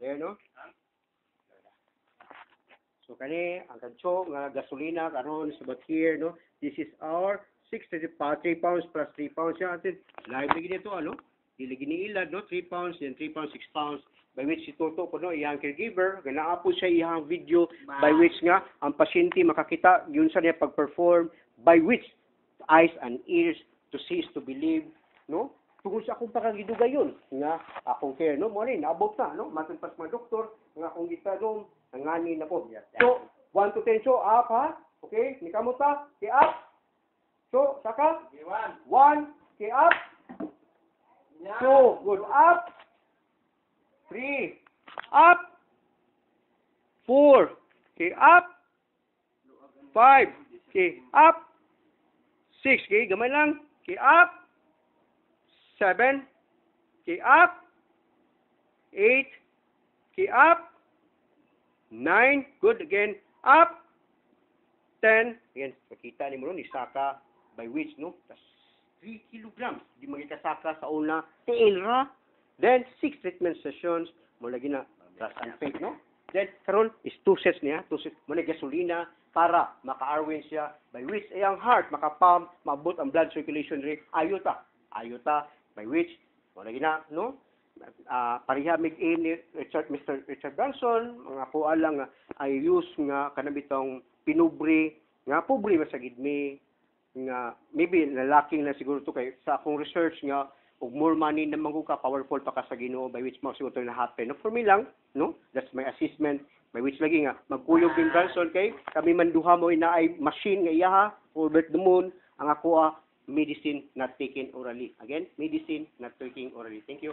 There, no? So, kani, ang kadso, nga gasolina, karon sa here, no? This is our 3 pounds plus 3 pounds. Yan, atin, live lagi nito, ano? Ilagi ni ilad, no? 3 pounds, then 3 pounds, 6 pounds. By which si Toto ko, no? Iyang caregiver, ganaa po siya iyang video, by which nga, ang pasyente makakita, yun sa niya pag-perform, by which eyes and ears to see is to believe, no? Tungkol sa akong pakagiduga yun, nga akong care, no? Mo rin, naabot na, no? Matun pas mga doktor, nga akong gitanong, nanganin na po. So, 1 to 10, so up, ha? Okay? Ni kamo ta? Okay, up. So, saka? 1, okay, up. 2, good, up. 3, up. 4, okay, up. 5, okay, up. 6, okay, gamay lang. Okay, up. 7, okay, up. 8, okay, up. 9, good, again, up. 10, again, makita ni mo nun, isaka by which, no? Tas 3 kilograms, di magkasaka sa una, tail ra. Then, 6 treatment sessions, mo lagi na, gas and fake, no? Then, karon is 2 sets niya, 2 sets, mo na gasolina, para maka-arwen siya, by which, ayang heart, maka-pump, maabot ang blood circulation rate, ayota, by which, mo lagi na, no? Parihamig ni Mr. Richard Branson, mga kuha lang nga, I use nga, kanabitong pinubri, nga, pobre masagid mi, nga, maybe, lalaking na siguro to kay, sa akong research nga, ug more money na ka powerful pa ka sa Ginoo by which mo siguro na happen. No, for me lang, no? That's my assessment by which lagi nga magkuyog din Branson kay kami man duha mo inaay machine nga iyaha over the moon ang ako medicine not taken orally. Again, medicine not taken orally. Thank you.